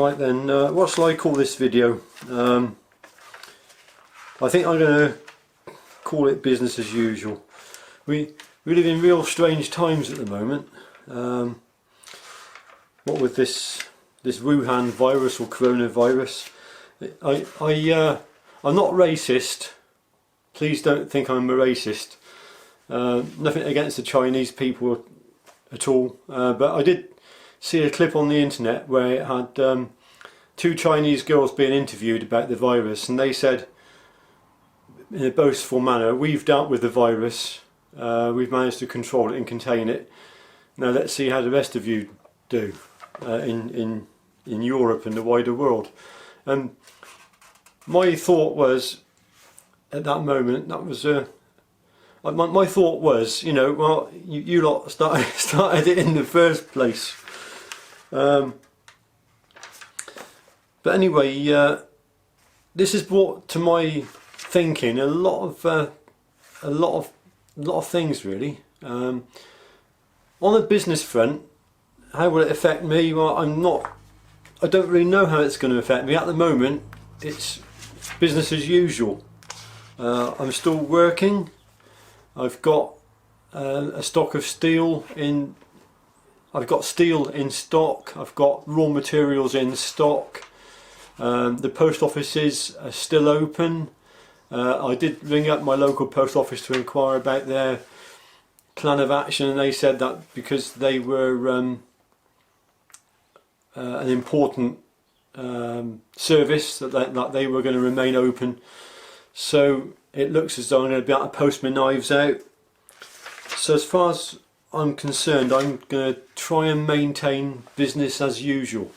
Right then, what shall I call this video? I think I'm going to call it business as usual. We live in real strange times at the moment. What with this Wuhan virus or coronavirus. I'm not racist. Please don't think I'm a racist. Nothing against the Chinese people at all. But I did see a clip on the internet where it had two Chinese girls being interviewed about the virus, and they said in a boastful manner, "We've dealt with the virus, we've managed to control it and contain it. Now let's see how the rest of you do in Europe and the wider world." And my thought was, at that moment, that was my thought was, you know, well, you lot started it in the first place. But anyway, this has brought to my thinking a lot of things really. On the business front, how will it affect me? Well, I don't really know how it's going to affect me. At the moment, it's business as usual. I'm still working. I've got a stock of steel in. I've got steel in stock. I've got raw materials in stock. The post offices are still open. I did ring up my local post office to inquire about their plan of action, and they said that because they were an important service, that they were going to remain open. So it looks as though I'm going to be able to post my knives out. So as far as I'm concerned, I'm going to try and maintain business as usual.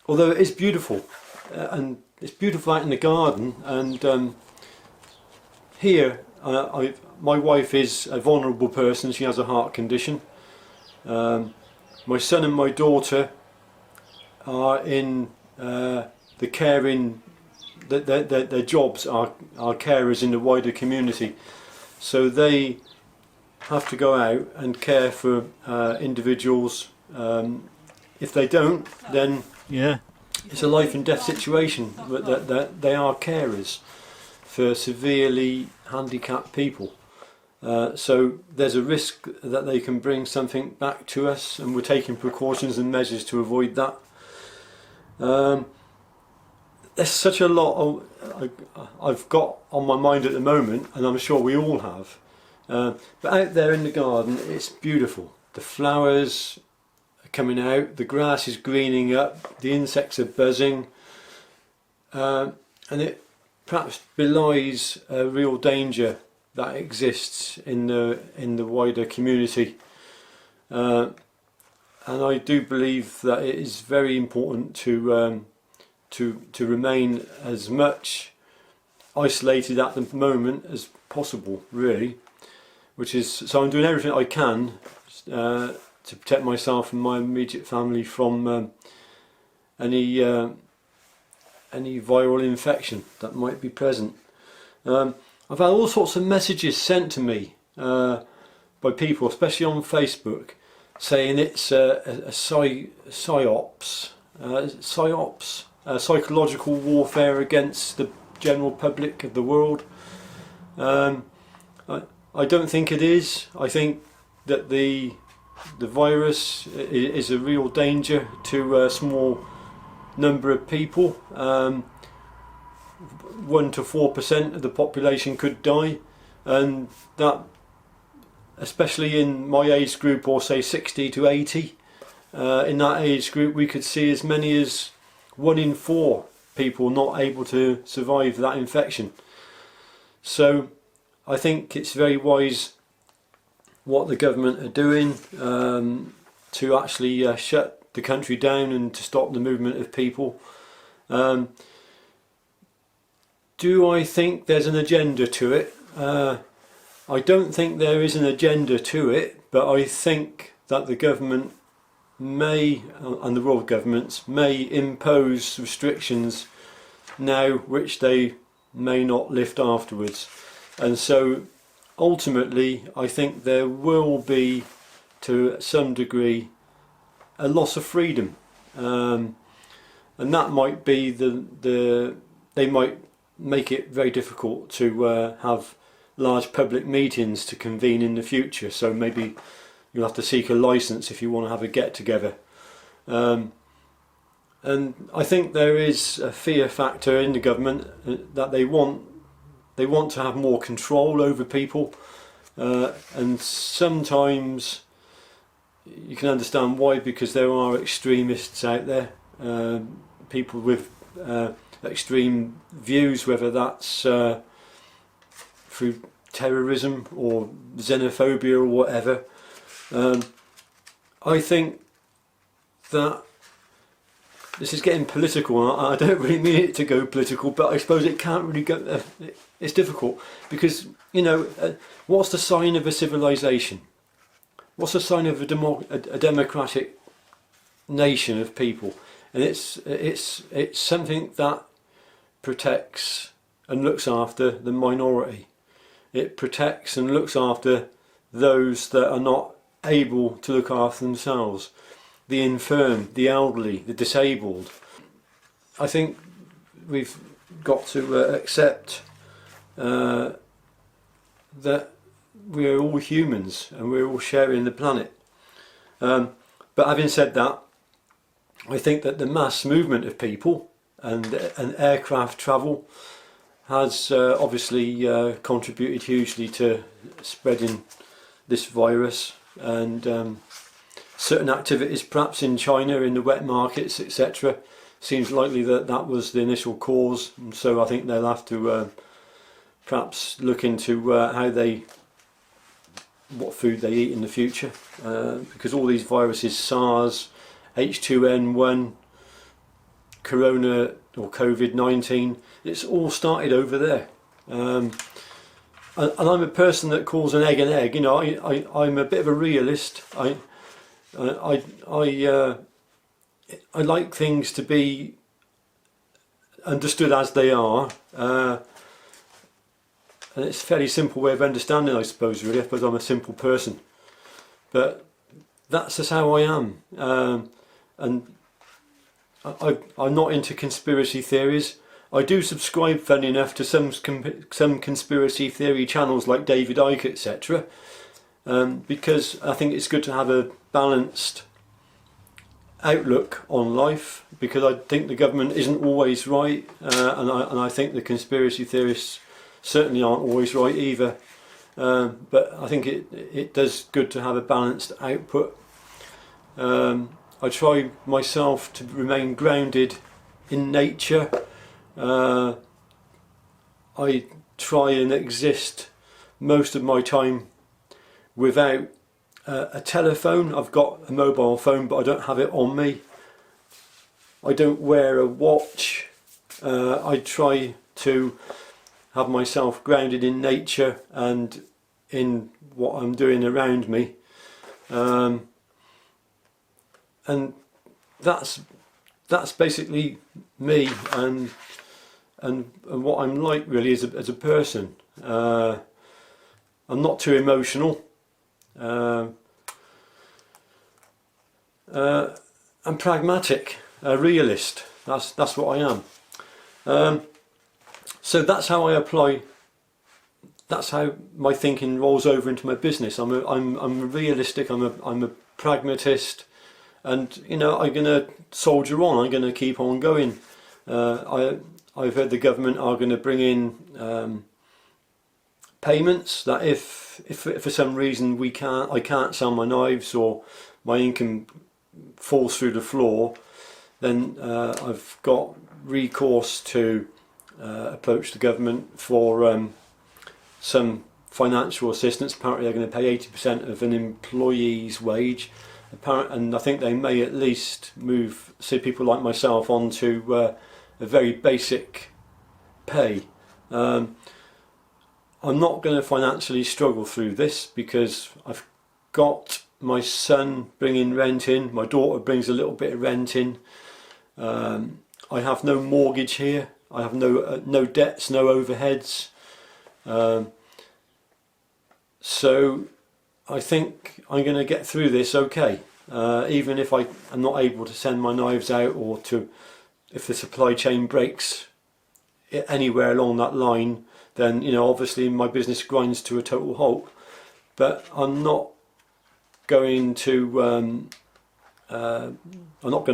Although it is beautiful, and it's beautiful out in the garden, and here my wife is a vulnerable person. She has a heart condition. My son and my daughter are in the caring. Their jobs are carers in the wider community, so they have to go out and care for individuals. If they don't, then it's a life and death situation. That they are carers for severely handicapped people. So there's a risk that they can bring something back to us, and we're taking precautions and measures to avoid that. There's such a lot I've got on my mind at the moment, and I'm sure we all have. But out there in the garden, it's beautiful. The flowers are coming out, the grass is greening up, the insects are buzzing, and it perhaps belies a real danger that exists in the wider community. And I do believe that it is very important to remain as much isolated at the moment as possible, really. So I'm doing everything I can to protect myself and my immediate family from any viral infection that might be present. I've had all sorts of messages sent to me by people, especially on Facebook, saying it's a psychological warfare against the general public of the world. I don't think it is. I think that the virus is a real danger to a small number of people. 1 to 4% of the population could die, and that, especially in my age group, or say 60 to 80, in that age group we could see as many as 1 in 4 people not able to survive that infection. So I think it's very wise what the government are doing to actually shut the country down and to stop the movement of people. Do I think there's an agenda to it? I don't think there is an agenda to it, but I think that the government may, and the world governments may, impose restrictions now which they may not lift afterwards. And so ultimately I think there will be, to some degree, a loss of freedom and that might be they might make it very difficult to have large public meetings to convene in the future. So maybe you'll have to seek a license if you want to have a get together. And I think there is a fear factor in the government that they want to have more control over people, and sometimes you can understand why, because there are extremists out there, people with extreme views, whether that's through terrorism or xenophobia or whatever. I think that this is getting political, and I don't really mean it to go political, but I suppose it can't really go. It's difficult because, you know, what's the sign of a civilization? What's the sign of a democratic nation of people? And it's something that protects and looks after the minority. It protects and looks after those that are not able to look after themselves, the infirm, the elderly, the disabled. I think we've got to accept that we're all humans and we're all sharing the planet. But having said that, I think that the mass movement of people and aircraft travel has obviously contributed hugely to spreading this virus, and certain activities perhaps in China, in the wet markets, etc., seems likely that that was the initial cause, and so I think they'll have to perhaps look into what food they eat in the future, because all these viruses, SARS, H2N1, Corona or Covid-19, it's all started over there. And I'm a person that calls an egg an egg. You know, I'm a bit of a realist. I like things to be understood as they are, and it's a fairly simple way of understanding, I suppose. Really, I suppose I'm a simple person, but that's just how I am. And I'm not into conspiracy theories. I do subscribe, funny enough, to some conspiracy theory channels like David Icke, etc., because I think it's good to have a balanced outlook on life, because I think the government isn't always right, and I think the conspiracy theorists certainly aren't always right either. But I think it does good to have a balanced output. I try myself to remain grounded in nature. I try and exist most of my time without a telephone. I've got a mobile phone, but I don't have it on me. I don't wear a watch. I try to have myself grounded in nature and in what I'm doing around me. And that's basically me and what I'm like, really, as a person. I'm not too emotional. I'm pragmatic, a realist. That's what I am. So that's how I apply. That's how my thinking rolls over into my business. I'm realistic. I'm a pragmatist. And, you know, I'm going to soldier on. I'm going to keep on going. I've heard the government are going to bring in payments that if for some reason I can't sell my knives, or my income falls through the floor, then I've got recourse to approach the government for some financial assistance. Apparently they're going to pay 80% of an employee's wage. And I think they may at least move, say, people like myself onto a very basic pay. I'm not going to financially struggle through this, because I've got my son bringing rent in, my daughter brings a little bit of rent in. I have no mortgage here. I have no debts, no overheads. So I think I'm going to get through this okay. even if I am not able to send my knives out, or if the supply chain breaks anywhere along that line, then obviously my business grinds to a total halt. But I'm not going to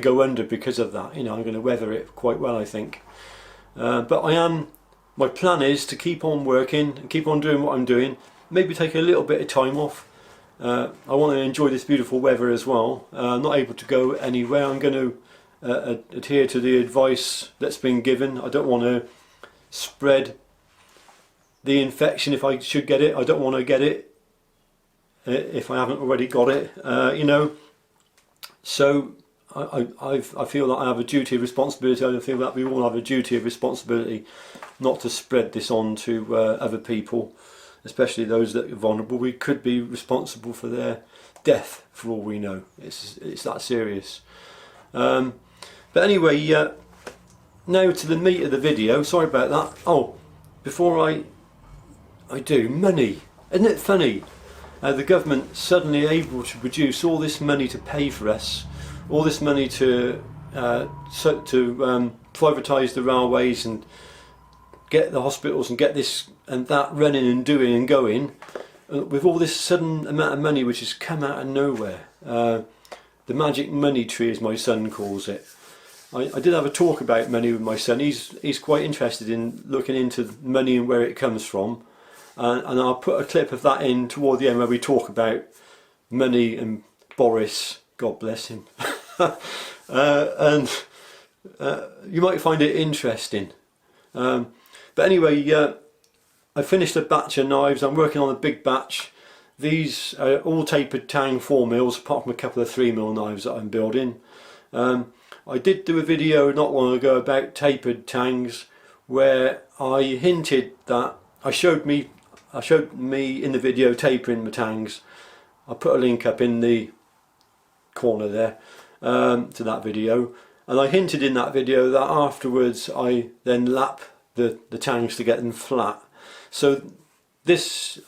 go under because of that. I'm going to weather it quite well, I think. But my plan is to keep on working and keep on doing what I'm doing. Maybe take a little bit of time off. I want to enjoy this beautiful weather as well. I'm not able to go anywhere. I'm going to adhere to the advice that's been given. I don't want to spread the infection if I should get it. I don't want to get it if I haven't already got it. So I feel that I have a duty of responsibility. I feel that we all have a duty of responsibility not to spread this on to other people, especially those that are vulnerable. We could be responsible for their death for all we know. It's that serious. But anyway, now to the meat of the video. Sorry about that. Oh, before I do, money. Isn't it funny? The government suddenly able to produce all this money to pay for us, all this money to privatise the railways and get the hospitals and get this and that running and doing and going, with all this sudden amount of money which has come out of nowhere. The magic money tree, as my son calls it. I did have a talk about money with my son. He's quite interested in looking into money and where it comes from. And I'll put a clip of that in toward the end where we talk about money and Boris, God bless him. And you might find it interesting. But anyway, I finished a batch of knives. I'm working on a big batch. These are all tapered tang 4mm, apart from a couple of 3mm knives that I'm building. I did do a video not long ago about tapered tangs, where I hinted that I showed me in the video tapering my tangs. I'll put a link up in the corner there to that video, and I hinted in that video that afterwards I then lap the tangs to get them flat. So this,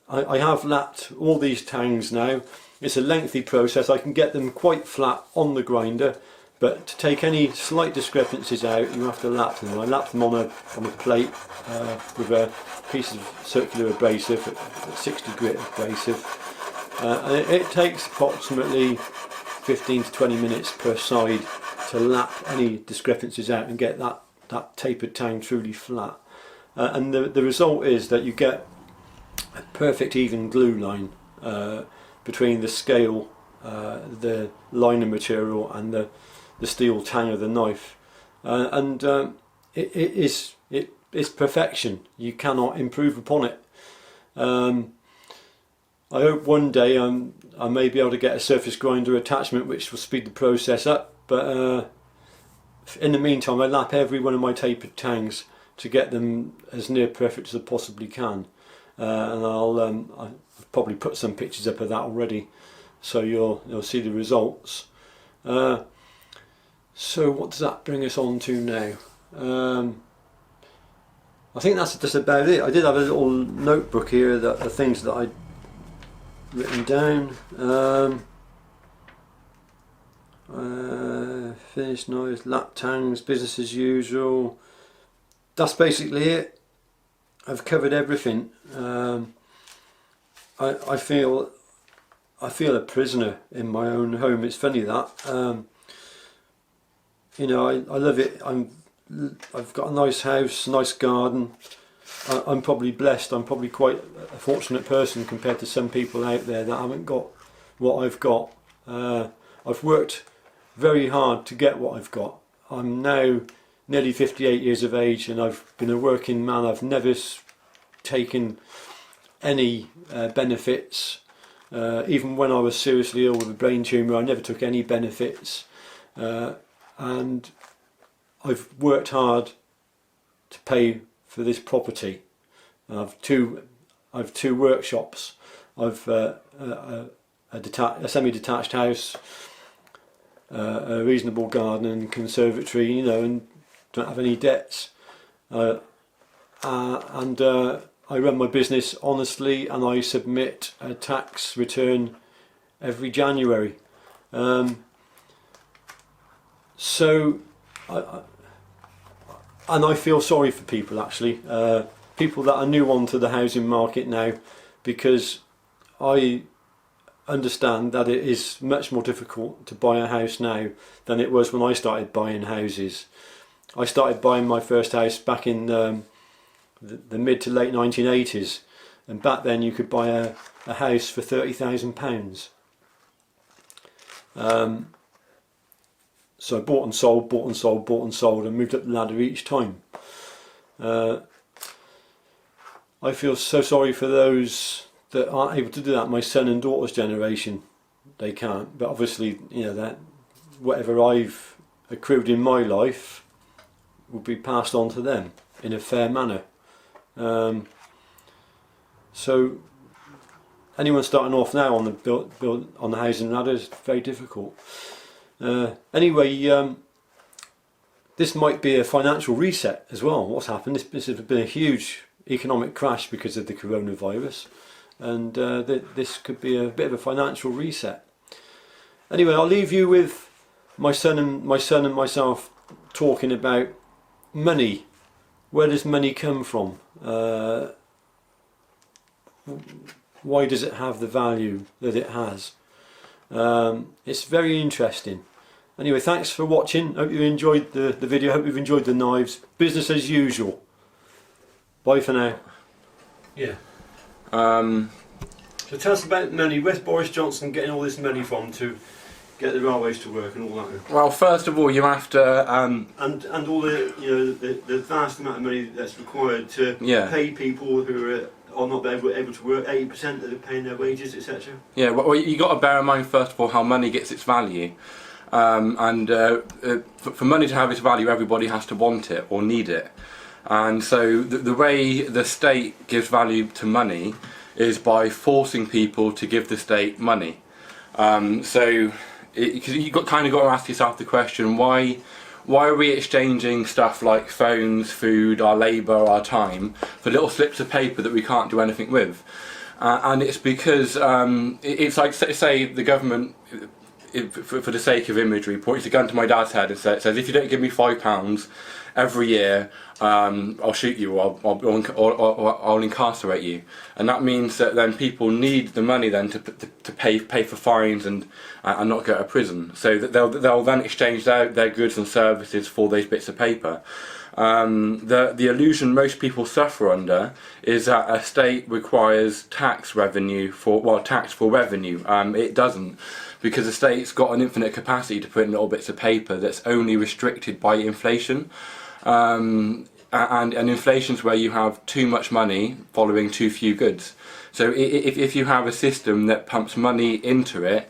I have lapped all these tangs now. It's a lengthy process. I can get them quite flat on the grinder, but to take any slight discrepancies out, you have to lap them. I lap them on a plate with a piece of circular abrasive, at 60 grit abrasive, and it takes approximately 15 to 20 minutes per side to lap any discrepancies out and get that tapered tang truly flat. And the result is that you get a perfect even glue line between the scale, the liner material, and the steel tang of the knife, and it's perfection. You cannot improve upon it. I hope one day I may be able to get a surface grinder attachment which will speed the process up, but in the meantime I lap every one of my tapered tangs to get them as near perfect as I possibly can, and I'll probably put some pictures up of that already, so you'll see the results. So what does that bring us on to now? I think that's just about it. I did have a little notebook here that are things that I'd written down. Finished knives, lap tangs, business as usual. That's basically it. I've covered everything. I feel a prisoner in my own home. It's funny that. I love it. I've got a nice house, nice garden. I'm probably blessed. I'm probably quite a fortunate person compared to some people out there that haven't got what I've got. I've worked very hard to get what I've got. I'm now nearly 58 years of age, and I've been a working man. I've never taken any benefits. Even when I was seriously ill with a brain tumour, I never took any benefits. And I've worked hard to pay for this property. I've two workshops. I've a semi-detached house, a reasonable garden and conservatory, and don't have any debts. And I run my business honestly, and I submit a tax return every January. So, and I feel sorry for people actually, people that are new onto the housing market now, because I understand that it is much more difficult to buy a house now than it was when I started buying houses. I started buying my first house back in the mid to late 1980s, and back then you could buy a house for £30,000. So I bought and sold, bought and sold, bought and sold, and moved up the ladder each time. I feel so sorry for those that aren't able to do that. My son and daughter's generation, they can't. But obviously, you know, that whatever I've accrued in my life will be passed on to them in a fair manner. So anyone starting off now on the build on the housing ladder is very difficult. Anyway, this might be a financial reset as well. What's happened? This has been a huge economic crash because of the coronavirus, and this could be a bit of a financial reset. Anyway, I'll leave you with my son and myself talking about money. Where does money come from? Why does it have the value that it has? It's very interesting. Anyway, thanks for watching. Hope you enjoyed the video. Hope you've enjoyed the knives. Business as usual. Bye for now. Yeah. So tell us about money. Where's Boris Johnson getting all this money from to get the railways to work and all that? Well, first of all, you have to and all the, you know, the vast amount of money that's required to pay people who are not able to work. 80% that are paying their wages, etc. Yeah. Well, you got to bear in mind first of all how money gets its value. For money to have its value, everybody has to want it or need it. And so the way the state gives value to money is by forcing people to give the state money. So you kind of got to ask yourself the question, why are we exchanging stuff like phones, food, our labour, our time for little slips of paper that we can't do anything with? And it's because it's like, say the government, for the sake of imagery, points a gun to my dad's head and says, if you don't give me £5 every year, I'll shoot you, or I'll incarcerate you. And that means that then people need the money then to pay for fines and not go to prison. So that they'll then exchange their goods and services for those bits of paper. The illusion most people suffer under is that a state requires tax for revenue. It doesn't, because the state's got an infinite capacity to put in little bits of paper that's only restricted by inflation. And inflation's where you have too much money following too few goods. So if you have a system that pumps money into it,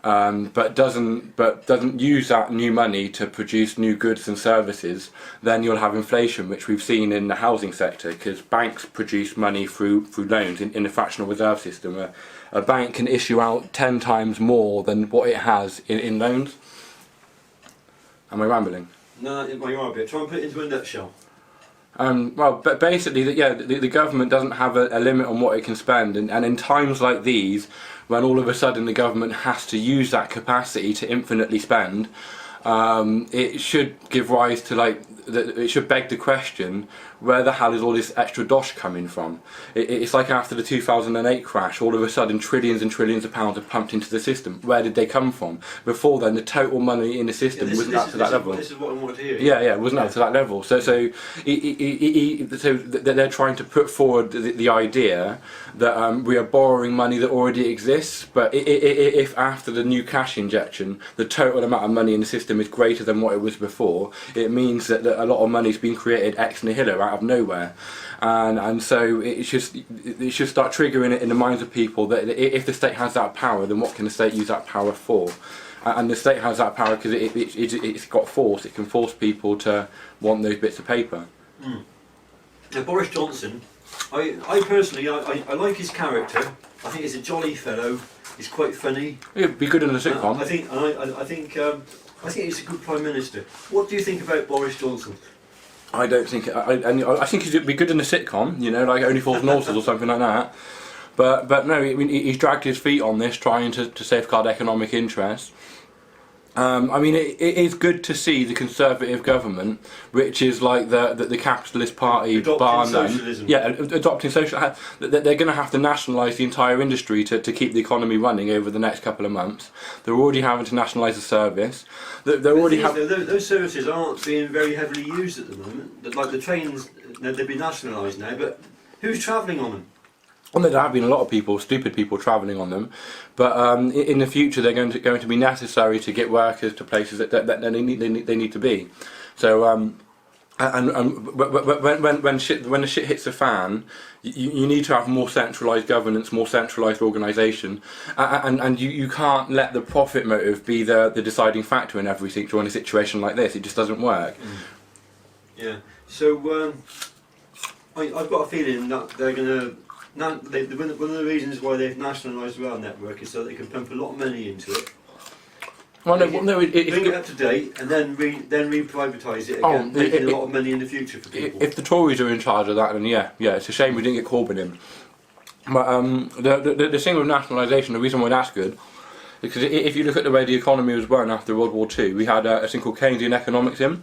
but doesn't use that new money to produce new goods and services, then you'll have inflation, which we've seen in the housing sector, because banks produce money through loans in the fractional reserve system. A bank can issue out 10 times more than what it has in loans. Am I rambling? No, you are a bit. Try and put it into a nutshell. Well, but basically, the government doesn't have a limit on what it can spend, and in times like these, when all of a sudden the government has to use that capacity to infinitely spend, it should give rise to it should beg the question, where the hell is all this extra dosh coming from? It's like after the 2008 crash, all of a sudden trillions and trillions of pounds are pumped into the system. Where did they come from? Before then, the total money in the system wasn't up to that level. This is what I wanted to hear. Yeah, it wasn't up to that level. So they're trying to put forward the idea that we are borrowing money that already exists, but if after the new cash injection, the total amount of money in the system is greater than what it was before, it means that a lot of money is being created ex nihilo out of nowhere, and so it should start triggering it in the minds of people that if the state has that power, then what can the state use that power for? And the state has that power because it's got force. It can force people to want those bits of paper. Now, Boris Johnson, I personally I like his character. I think he's a jolly fellow. He's quite funny. He'd be good in a sitcom. I think he's a good Prime Minister. What do you think about Boris Johnson? I don't think. I think he'd be good in a sitcom, you know, like Only Fools and Horses or something like that. But no, I mean, he's dragged his feet on this, trying to safeguard economic interests. I mean, it is good to see the Conservative government, which is like the capitalist party, bar none. Socialism. Yeah, adopting social. They're going to have to nationalise the entire industry to keep the economy running over the next couple of months. They're already having to nationalise the service. They're already those services aren't being very heavily used at the moment. Like the trains, they've been nationalised now, but who's travelling on them? Well, there have been a lot of people, stupid people, travelling on them, but in the future they're going to be necessary to get workers to places that they need to be. So, and when the shit hits the fan, you need to have more centralised governance, more centralised organisation, and you can't let the profit motive be the deciding factor in everything during a situation like this. It just doesn't work. Yeah. So I've got a feeling that they're going to. One of the reasons why they've nationalised the rail network is so they can pump a lot of money into it, Well, bring it up to date, and then re-privatise it again, making a lot of money in the future for people. If the Tories are in charge of that, then yeah, it's a shame we didn't get Corbyn in. But the thing with nationalisation, the reason why that's good, because if you look at the way the economy was run after World War II, we had a thing called Keynesian economics in,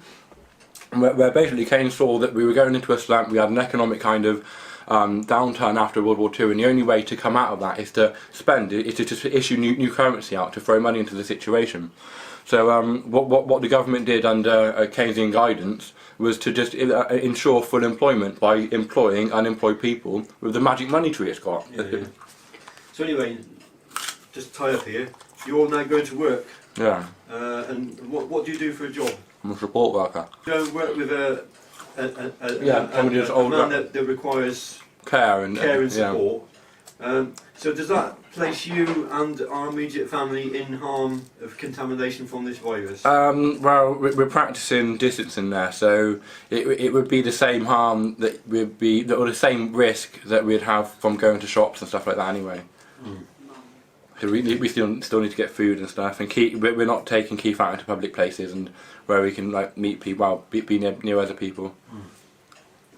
where basically Keynes saw that we were going into a slump, we had an economic kind of downturn after World War II, and the only way to come out of that is to spend, is to just issue new currency out to throw money into the situation. So what the government did under Keynesian guidance was to just ensure full employment by employing unemployed people with the magic money tree it's got. Yeah. So anyway, just tie up here. You're now going to work. Yeah. And what do you do for a job? I'm a support worker. You go work with a older man that requires care and support. So does that place you and our immediate family in harm of contamination from this virus? Well, we're practicing distancing there, so it would be the same harm that would be, or the same risk that we'd have from going to shops and stuff like that anyway. So we still need to get food and stuff, and we're not taking Keith out into public places and where we can like meet people, well, be near other people.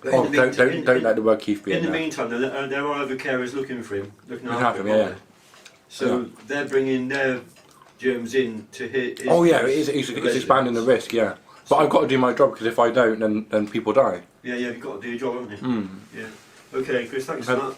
Don't let the word Keith be in the there. meantime, there are other carers looking for him, looking after him. Yeah. So they're bringing their germs in to his. Oh yeah, it's expanding the risk. Yeah, but I've got to do my job, because if I don't, then people die. Yeah, you've got to do your job, haven't you? Yeah. Okay, Chris, thanks for that.